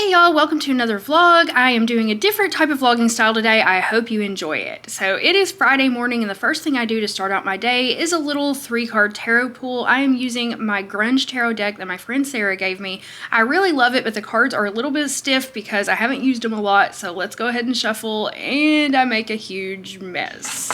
Hey y'all, welcome to another vlog. I am doing a different type of vlogging style today. I hope you enjoy it. So it is Friday morning and the first thing I do to start out my day is a little 3-card tarot pool. I am using my Grunge tarot deck that my friend Sarah gave me. I really love it, but the cards are a little bit stiff because I haven't used them a lot. So let's go ahead and shuffle, and I make a huge mess.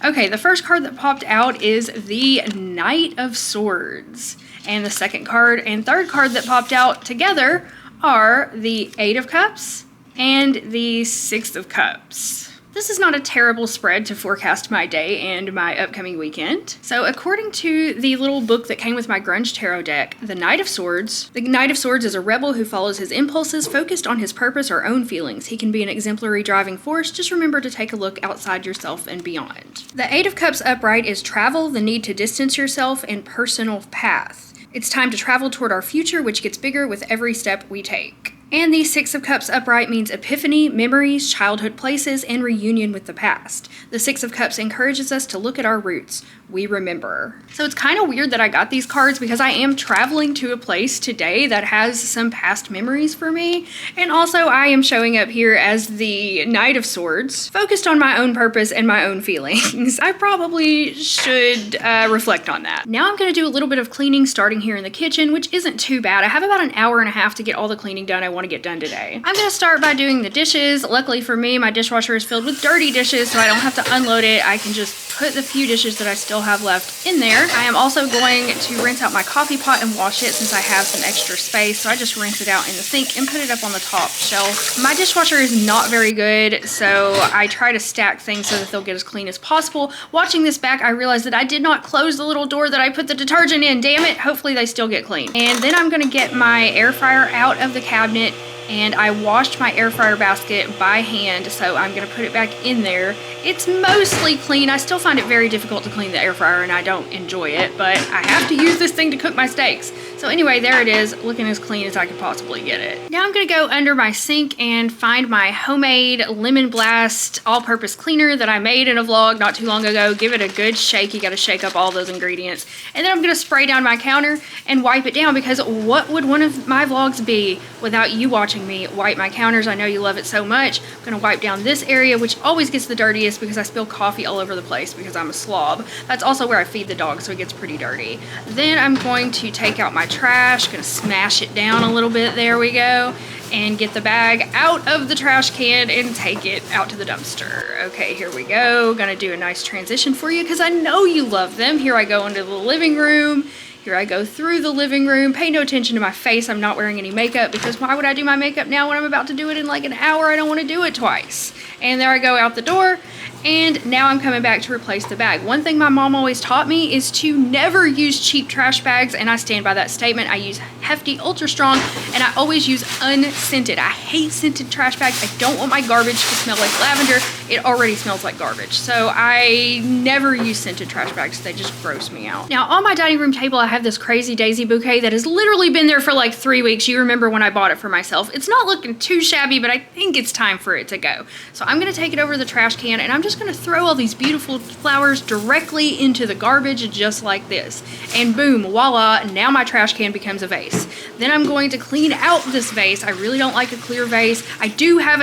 Okay, the first card that popped out is the Knight of Swords. And the second card and third card that popped out together are the 8 of Cups and the 6 of Cups. This is not a terrible spread to forecast my day and my upcoming weekend. So according to the little book that came with my Grunge tarot deck, the Knight of Swords is a rebel who follows his impulses, focused on his purpose or own feelings. He can be an exemplary driving force. Just remember to take a look outside yourself and beyond. The 8 of Cups upright is travel, the need to distance yourself, and personal path. It's time to travel toward our future, which gets bigger with every step we take. And the 6 of Cups upright means epiphany, memories, childhood places, and reunion with the past. The 6 of Cups encourages us to look at our roots. We remember. So it's kind of weird that I got these cards because I am traveling to a place today that has some past memories for me. And also I am showing up here as the Knight of Swords, focused on my own purpose and my own feelings. I probably should reflect on that. Now I'm going to do a little bit of cleaning starting here in the kitchen, which isn't too bad. I have about an hour and a half to get all the cleaning done I want to get done today. I'm going to start by doing the dishes. Luckily for me, my dishwasher is filled with dirty dishes, so I don't have to unload it. I can just put the few dishes that I still have left in there. I am also going to rinse out my coffee pot and wash it since I have some extra space, so I just rinse it out in the sink and put it up on the top shelf. My dishwasher is not very good, so I try to stack things so that they'll get as clean as possible. Watching this back, I realized that I did not close the little door that I put the detergent in. Damn it. Hopefully they still get clean. And then I'm going to get my air fryer out of the cabinet, and I washed my air fryer basket by hand, so I'm going to put it back in there. It's mostly clean. I still find it very difficult to clean the air fryer, and I don't enjoy it, but I have to use this thing to cook my steaks. So anyway, there it is, looking as clean as I could possibly get it. Now I'm going to go under my sink and find my homemade Lemon Blast all-purpose cleaner that I made in a vlog not too long ago. Give it a good shake. You got to shake up all those ingredients. And then I'm going to spray down my counter and wipe it down, because what would one of my vlogs be without you watching me wipe my counters? I know you love it so much. I'm going to wipe down this area, which always gets the dirtiest because I spill coffee all over the place because I'm a slob. That's also where I feed the dog, so it gets pretty dirty. Then I'm going to take out my trash, gonna smash it down a little bit, there we go, and get the bag out of the trash can and take it out to the dumpster. Okay, here we go. Gonna do a nice transition for you because I know you love them. Here I go into the living room. Here I go through the living room. Pay no attention to my face. I'm not wearing any makeup because why would I do my makeup now when I'm about to do it in like an hour? I don't want to do it twice. And there I go out the door. And now I'm coming back to replace the bag. One thing my mom always taught me is to never use cheap trash bags, and I stand by that statement. I use Hefty Ultra Strong, and I always use unscented. I hate scented trash bags. I don't want my garbage to smell like lavender. It already smells like garbage. So I never use scented trash bags. They just gross me out. Now on my dining room table, I have this crazy daisy bouquet that has literally been there for like 3 weeks. You remember when I bought it for myself. It's not looking too shabby, but I think it's time for it to go. So I'm gonna take it over to the trash can, and I'm just gonna throw all these beautiful flowers directly into the garbage just like this. And boom, voila, now my trash can becomes a vase. Then I'm going to clean out this vase. I really don't like a clear vase. I do have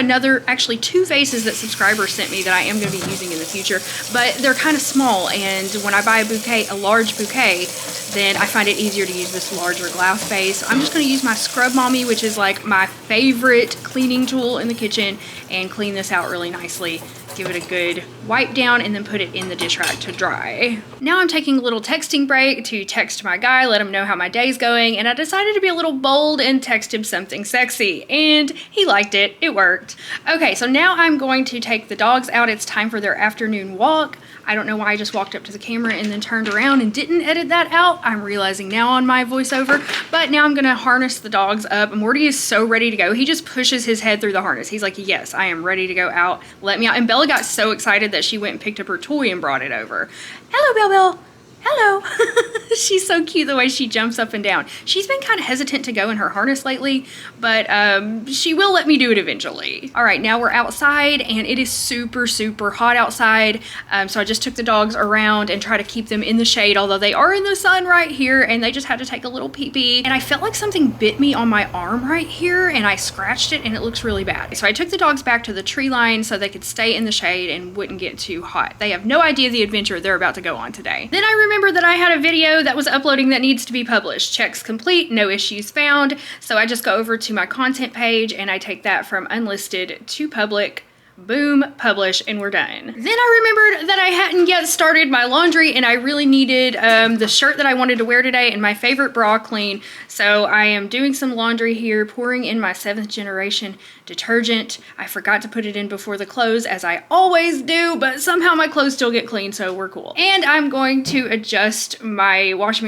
actually 2 vases that subscribers sent me that I am going to be using in the future, but they're kind of small, and when I buy a large bouquet, then I find it easier to use this larger glass vase. I'm just going to use my Scrub Mommy, which is like my favorite cleaning tool in the kitchen, and clean this out really nicely. Give it a good wipe down and then put it in the dish rack to dry. Now I'm taking a little texting break to text my guy, let him know how my day's going, and I decided to be a little bold and text him something sexy, and he liked it. It worked. Okay, so now I'm going to take the dogs out. It's time for their afternoon walk. I don't know why I just walked up to the camera and then turned around and didn't edit that out. I'm realizing now on my voiceover, but now I'm gonna harness the dogs up. Morty is so ready to go. He just pushes his head through the harness. He's like, yes, I am ready to go out. Let me out. And Bella got so excited that she went and picked up her toy and brought it over. Hello, Belle Belle. Hello. She's so cute the way she jumps up and down. She's been kind of hesitant to go in her harness lately, but she will let me do it eventually. All right, now we're outside and it is super, super hot outside. So I just took the dogs around and try to keep them in the shade, although they are in the sun right here and they just had to take a little pee-pee. And I felt like something bit me on my arm right here and I scratched it and it looks really bad. So I took the dogs back to the tree line so they could stay in the shade and wouldn't get too hot. They have no idea the adventure they're about to go on today. Then I remembered that I had a video that was uploading that needs to be published. Checks complete, no issues found. So I just go over to my content page and I take that from unlisted to public. Boom, publish, and we're done. Then I remembered that I hadn't yet started my laundry and I really needed the shirt that I wanted to wear today and my favorite bra clean. So I am doing some laundry here, pouring in my 7th generation detergent. I forgot to put it in before the clothes as I always do, but somehow my clothes still get clean, so we're cool. And I'm going to adjust my washing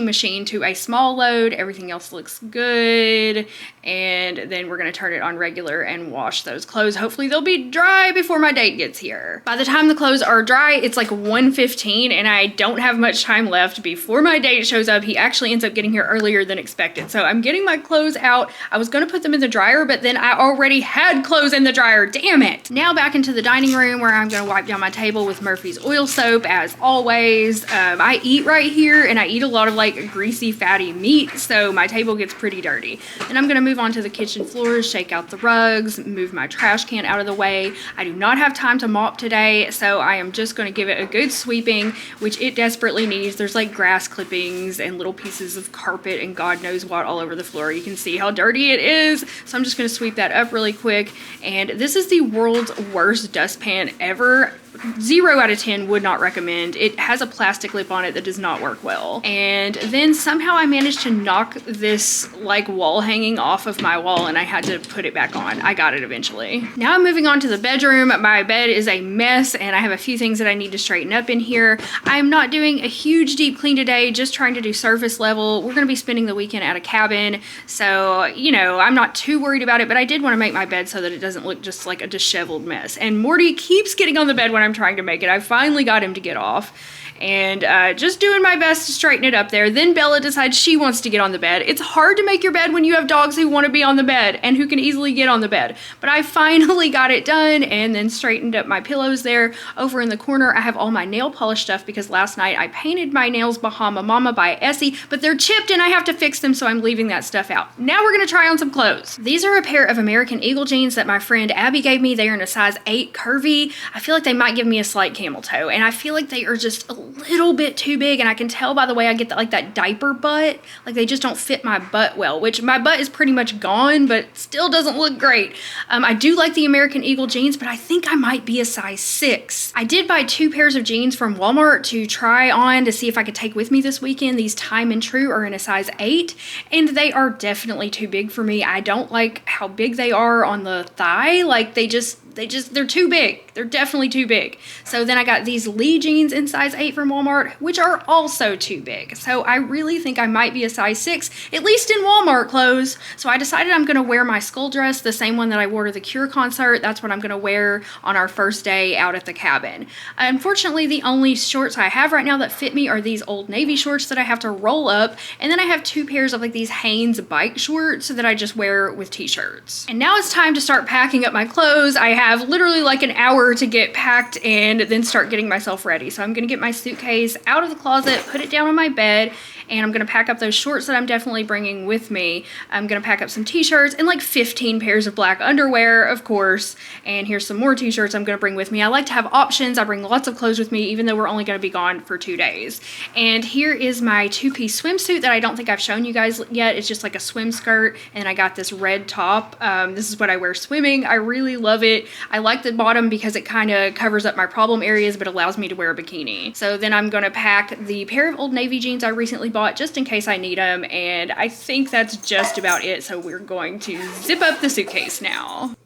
machine to a small load. Everything else looks good. And then we're gonna turn it on regular and wash those clothes. Hopefully they'll be dry before my date gets here. By the time the clothes are dry, it's like 1:15 and I don't have much time left before my date shows up. He actually ends up getting here earlier than expected. So I'm getting my clothes out. I was gonna put them in the dryer, but then I already had clothes in the dryer, damn it. Now back into the dining room where I'm gonna wipe down my table with Murphy's oil soap as always. I eat right here and I eat a lot of like greasy, fatty meat, so my table gets pretty dirty. And I'm gonna move on to the kitchen floors, shake out the rugs, move my trash can out of the way. I do not have time to mop today, so I am just gonna give it a good sweeping, which it desperately needs. There's like grass clippings and little pieces of carpet and God knows what all over the floor. You can see how dirty it is, so I'm just gonna sweep that up really quick. And this is the world's worst dustpan ever. 0 out of 10 would not recommend. It has a plastic lip on it that does not work well. And then somehow I managed to knock this like wall hanging off of my wall and I had to put it back on. I got it eventually. Now I'm moving on to the bedroom. My bed is a mess and I have a few things that I need to straighten up in here. I'm not doing a huge deep clean today, just trying to do surface level. We're gonna be spending the weekend at a cabin, so you know, I'm not too worried about it, but I did want to make my bed so that it doesn't look just like a disheveled mess. And Morty keeps getting on the bed when I'm trying to make it. I finally got him to get off. And just doing my best to straighten it up there. Then Bella decides she wants to get on the bed. It's hard to make your bed when you have dogs who want to be on the bed and who can easily get on the bed. But I finally got it done and then straightened up my pillows there. Over in the corner, I have all my nail polish stuff because last night I painted my nails Bahama Mama by Essie, but they're chipped and I have to fix them, so I'm leaving that stuff out. Now we're gonna try on some clothes. These are a pair of American Eagle jeans that my friend Abby gave me. They are in a size 8 curvy. I feel like they might give me a slight camel toe, and I feel like they are just a little bit too big, and I can tell by the way I get that, like that diaper butt, like they just don't fit my butt well, which my butt is pretty much gone, but still doesn't look great. I do like the American Eagle jeans, but I think I might be a size 6. I did buy 2 pairs of jeans from Walmart to try on to see if I could take with me this weekend. These Time and True are in a size 8, and they are definitely too big for me. I don't like how big they are on the thigh. Like they're too big. They're definitely too big. So then I got these Lee jeans in size 8 from Walmart, which are also too big. So I really think I might be a size 6, at least in Walmart clothes. So I decided I'm gonna wear my school dress, the same one that I wore to the Cure concert. That's what I'm gonna wear on our first day out at the cabin. Unfortunately, the only shorts I have right now that fit me are these Old Navy shorts that I have to roll up. And then I have 2 pairs of like these Hanes bike shorts that I just wear with t-shirts. And now it's time to start packing up my clothes. I have literally like an hour to get packed and then start getting myself ready. So I'm gonna get my suitcase out of the closet, put it down on my bed, and I'm gonna pack up those shorts that I'm definitely bringing with me. I'm gonna pack up some t-shirts and like 15 pairs of black underwear, of course. And here's some more t-shirts I'm gonna bring with me. I like to have options. I bring lots of clothes with me, even though we're only gonna be gone for 2 days. And here is my 2-piece swimsuit that I don't think I've shown you guys yet. It's just like a swim skirt, and I got this red top. This is what I wear swimming. I really love it. I like the bottom because it kind of covers up my problem areas, but allows me to wear a bikini. So then I'm gonna pack the pair of Old Navy jeans I recently bought just in case I need them, and I think that's just about it. So we're going to zip up the suitcase now.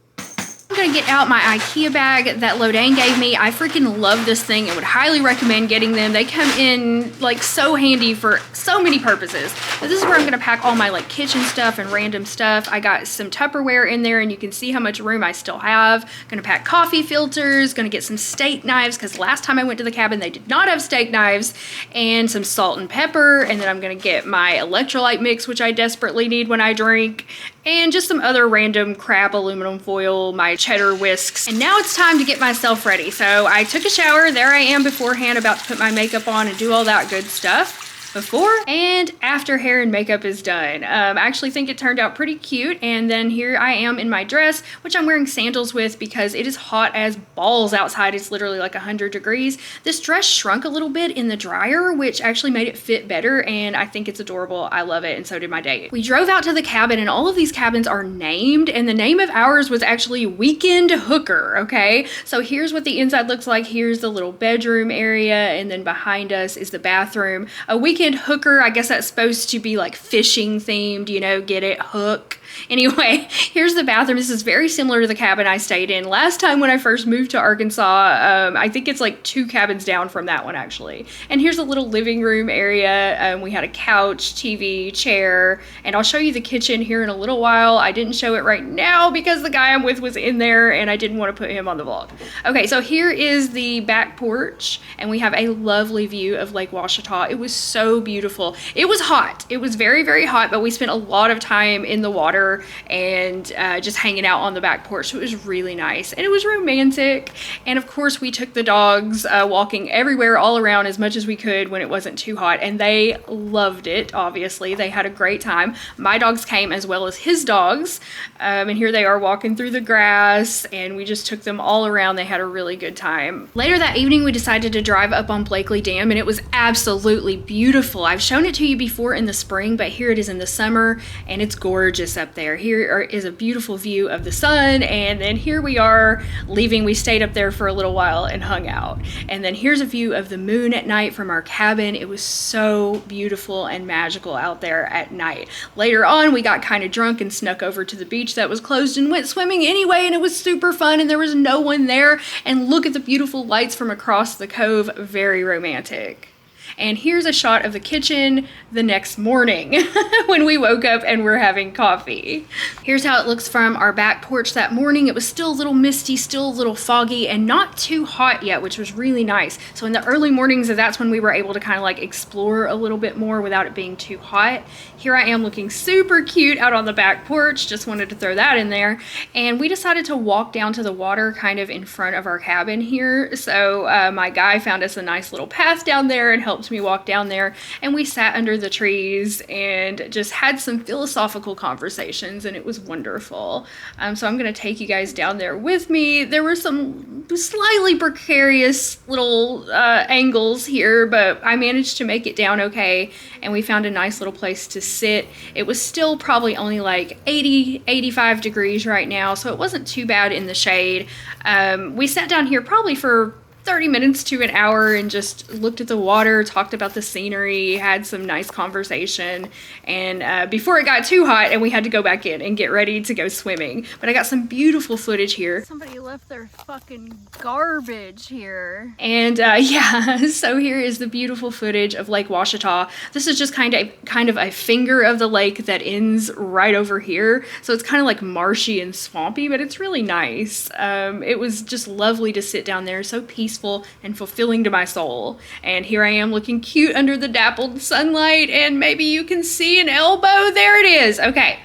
I'm gonna get out my IKEA bag that Lodane gave me. I freaking love this thing and would highly recommend getting them. They come in like so handy for so many purposes. But this is where I'm gonna pack all my like kitchen stuff and random stuff. I got some Tupperware in there and you can see how much room I still have. Gonna pack coffee filters, gonna get some steak knives because last time I went to the cabin they did not have steak knives, and some salt and pepper, and then I'm gonna get my electrolyte mix, which I desperately need when I drink, and just some other random crap, aluminum foil, my cheddar whisks. And now it's time to get myself ready. So I took a shower. There I am beforehand, about to put my makeup on and do all that good stuff. Before and after hair and makeup is done. I actually think it turned out pretty cute. And then here I am in my dress, which I'm wearing sandals with because it is hot as balls outside. It's literally like 100 degrees. This dress shrunk a little bit in the dryer, which actually made it fit better, and I think it's adorable. I love it, and so did my date. We drove out to the cabin, and all of these cabins are named, and the name of ours was actually Weekend Hooker, okay? So here's what the inside looks like. Here's the little bedroom area, and then behind us is the bathroom. A Weekend Hooker, I guess that's supposed to be like fishing themed, you know, get it, hook. Anyway, here's the bathroom. This is very similar to the cabin I stayed in last time when I first moved to Arkansas. I think it's like 2 cabins down from that one actually. And here's a little living room area. We had a couch, TV, chair, and I'll show you the kitchen here in a little while. I didn't show it right now because the guy I'm with was in there and I didn't want to put him on the vlog. Okay, so here is the back porch and we have a lovely view of Lake Ouachita. It was so beautiful. It was hot. It was very, very hot, but we spent a lot of time in the water and just hanging out on the back porch. So it was really nice and it was romantic. And of course we took the dogs walking everywhere all around as much as we could when it wasn't too hot, and they loved it. Obviously they had a great time. My dogs came as well as his dogs, and here they are walking through the grass, and we just took them all around. They had a really good time. Later that evening we decided to drive up on Blakely Dam, and it was absolutely beautiful. I've shown it to you before in the spring, but here it is in the summer and it's gorgeous up there. Here is a beautiful view of the sun, and then here we are leaving. We stayed up there for a little while and hung out, and then here's a view of the moon at night from our cabin. It was so beautiful and magical out there at night. Later on we got kind of drunk and snuck over to the beach that was closed and went swimming anyway, and it was super fun and there was no one there, and look at the beautiful lights from across the cove. Very romantic. And here's a shot of the kitchen the next morning when we woke up and we're having coffee. Here's how it looks from our back porch that morning. It was still a little misty, still a little foggy, and not too hot yet, which was really nice. So in the early mornings, that's when we were able to kind of like explore a little bit more without it being too hot. Here I am looking super cute out on the back porch. Just wanted to throw that in there. And we decided to walk down to the water kind of in front of our cabin here. So my guy found us a nice little path down there and helped me walk down there, and we sat under the trees and just had some philosophical conversations, and it was wonderful. So I'm gonna take you guys down there with me. There were some slightly precarious little angles here, but I managed to make it down okay, and we found a nice little place to sit. It was still probably only like 85 degrees right now, so it wasn't too bad in the shade. We sat down here probably for 30 minutes to an hour and just looked at the water, talked about the scenery, had some nice conversation, and before it got too hot and we had to go back in and get ready to go swimming. But I got some beautiful footage here. Somebody left their fucking garbage here. And yeah, so here is the beautiful footage of Lake Ouachita. This is just kind of a finger of the lake that ends right over here. So it's kind of like marshy and swampy, but it's really nice. It was just lovely to sit down there, so peaceful and fulfilling to my soul. And here I am looking cute under the dappled sunlight, and maybe you can see an elbow. There it is. Okay.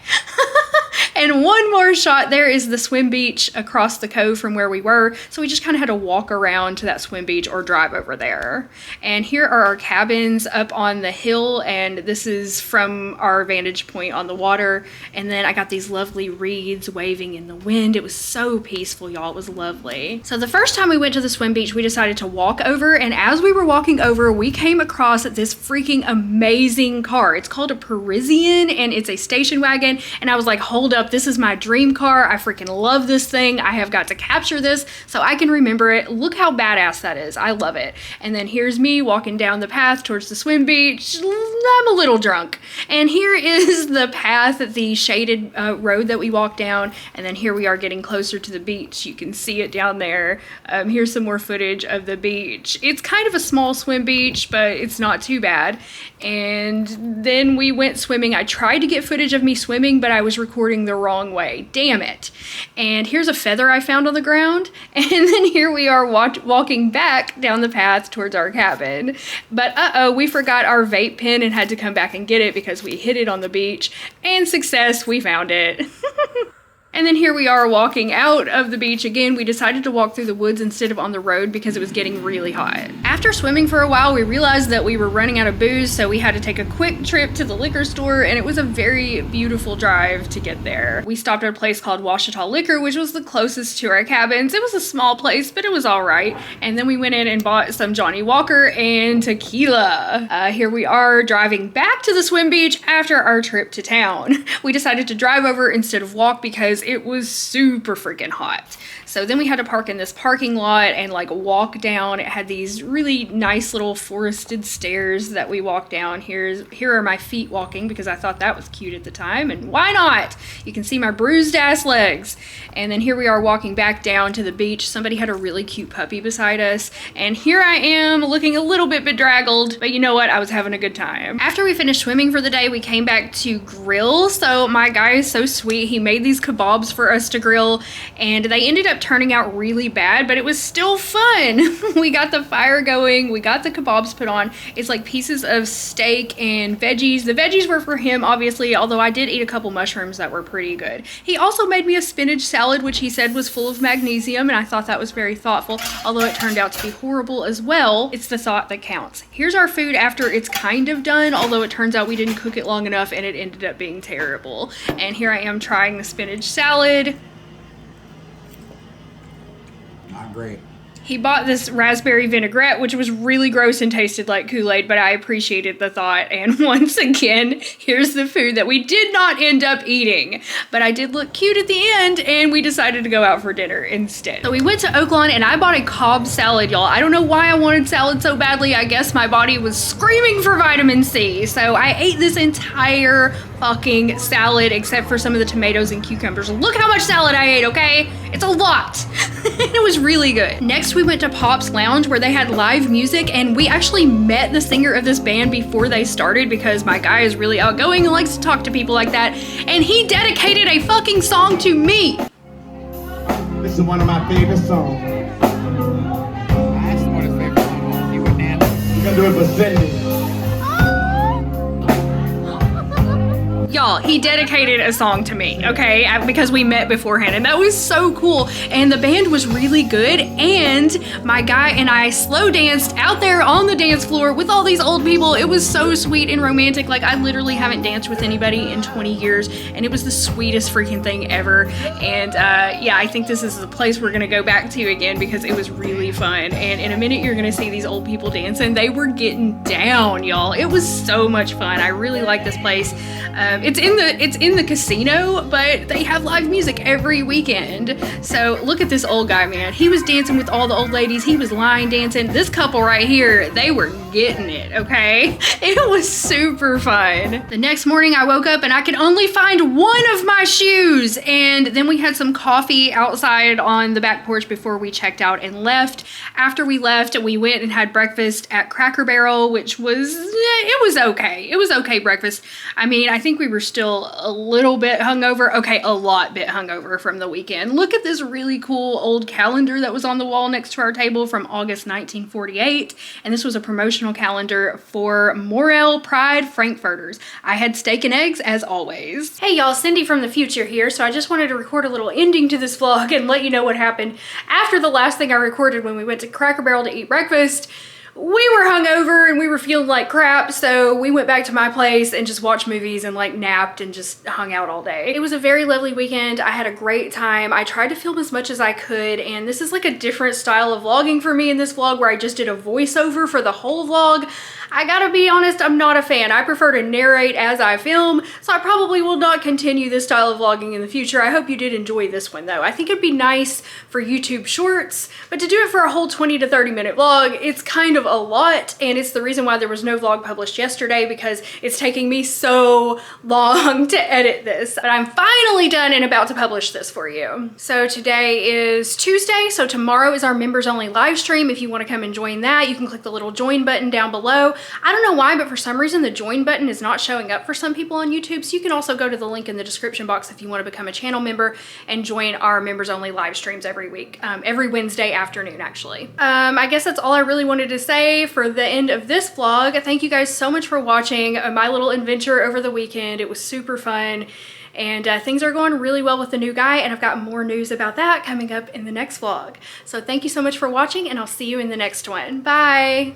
And one more shot. There is the swim beach across the cove from where we were. So we just kind of had to walk around to that swim beach or drive over there. And here are our cabins up on the hill, and this is from our vantage point on the water. And then I got these lovely reeds waving in the wind. It was so peaceful, y'all. It was lovely. So the first time we went to the swim beach, we decided to walk over, and as we were walking over, we came across this freaking amazing car. It's called a Parisian, and it's a station wagon, and I was like, hold up, up. This is my dream car. I freaking love this thing. I have got to capture this so I can remember it. Look how badass that is. I love it. And then here's me walking down the path towards the swim beach. I'm a little drunk. And here is the path, the shaded road that we walked down. And then here we are getting closer to the beach. You can see it down there. Here's some more footage of the beach. It's kind of a small swim beach, but it's not too bad. And then we went swimming. I tried to get footage of me swimming, but I was recording the wrong way. Damn it. And here's a feather I found on the ground. And then here we are walking back down the path towards our cabin. But we forgot our vape pen and had to come back and get it because we hid it on the beach. And success, we found it. And then here we are walking out of the beach again. We decided to walk through the woods instead of on the road because it was getting really hot. After swimming for a while, we realized that we were running out of booze, so we had to take a quick trip to the liquor store, and it was a very beautiful drive to get there. We stopped at a place called Washita Liquor, which was the closest to our cabins. It was a small place, but it was all right. And then we went in and bought some Johnny Walker and tequila. Here we are driving back to the swim beach after our trip to town. We decided to drive over instead of walk because it was super freaking hot. So then we had to park in this parking lot and like walk down. It had these really nice little forested stairs that we walked down. Here are my feet walking because I thought that was cute at the time, and why not? You can see my bruised ass legs. And then here we are walking back down to the beach. Somebody had a really cute puppy beside us, and here I am looking a little bit bedraggled, but you know what? I was having a good time. After we finished swimming for the day, we came back to grill. So my guy is so sweet. He made these kebabs for us to grill, and they ended up turning out really bad, but it was still fun. We got the fire going, we got the kebabs put on. It's like pieces of steak and veggies. The veggies were for him, obviously, although I did eat a couple mushrooms that were pretty good. He also made me a spinach salad, which he said was full of magnesium, and I thought that was very thoughtful, although it turned out to be horrible as well. It's the thought that counts. Here's our food after it's kind of done, although it turns out we didn't cook it long enough and it ended up being terrible. And here I am trying the spinach salad. Not great. He bought this raspberry vinaigrette, which was really gross and tasted like Kool-Aid, but I appreciated the thought. And once again, here's the food that we did not end up eating. But I did look cute at the end, and we decided to go out for dinner instead. So we went to Oaklawn, and I bought a Cobb salad, y'all. I don't know why I wanted salad so badly. I guess my body was screaming for vitamin C. So I ate this entire fucking salad except for some of the tomatoes and cucumbers. Look how much salad I ate, okay? It's a lot. It was really good. Next, we went to Pop's Lounge where they had live music, and we actually met the singer of this band before they started because my guy is really outgoing and likes to talk to people like that, and he dedicated a fucking song to me. This is one of my favorite songs. That's one of his favorite songs. You wouldn't answer. We're gonna do it for Cindy. Y'all, he dedicated a song to me, okay? Because we met beforehand, and that was so cool. And the band was really good, and my guy and I slow danced out there on the dance floor with all these old people. It was so sweet and romantic. Like, I literally haven't danced with anybody in 20 years, and it was the sweetest freaking thing ever. And yeah, I think this is the place we're gonna go back to again because it was really fun. And in a minute, you're gonna see these old people dancing. They were getting down, y'all. It was so much fun. I really like this place. It's in the casino, but they have live music every weekend. So look at this old guy, man. He was dancing with all the old ladies. He was line dancing. This couple right here, they were getting it, okay? It was super fun. The next morning I woke up and I could only find one of my shoes. And then we had some coffee outside on the back porch before we checked out and left. After we left, we went and had breakfast at Cracker Barrel, which was, it was okay. It was okay breakfast. I mean, I think we were still a little bit hungover. Okay, a lot bit hungover from the weekend. Look at this really cool old calendar that was on the wall next to our table from August 1948. And this was a promotional calendar for Morel Pride Frankfurters. I had steak and eggs as always. Hey y'all, Cindy from the future here. So I just wanted to record a little ending to this vlog and let you know what happened after the last thing I recorded when we went to Cracker Barrel to eat breakfast. We were hungover and we were feeling like crap, so we went back to my place and just watched movies and like napped and just hung out all day. It was a very lovely weekend. I had a great time. I tried to film as much as I could, and this is like a different style of vlogging for me in this vlog where I just did a voiceover for the whole vlog. I gotta be honest, I'm not a fan. I prefer to narrate as I film, so I probably will not continue this style of vlogging in the future. I hope you did enjoy this one though. I think it'd be nice for YouTube Shorts, but to do it for a whole 20 to 30 minute vlog, it's kind of a lot, and it's the reason why there was no vlog published yesterday, because it's taking me so long to edit this. But I'm finally done and about to publish this for you. So today is Tuesday, so tomorrow is our members only live stream. If you want to come and join that, you can click the little join button down below. I don't know why, but for some reason the join button is not showing up for some people on YouTube, so you can also go to the link in the description box if you want to become a channel member and join our members only live streams every week, every Wednesday afternoon actually. I guess that's all I really wanted to say for the end of this vlog. Thank you guys so much for watching my little adventure over the weekend. It was super fun. And things are going really well with the new guy, and I've got more news about that coming up in the next vlog. So thank you so much for watching, and I'll see you in the next one. Bye!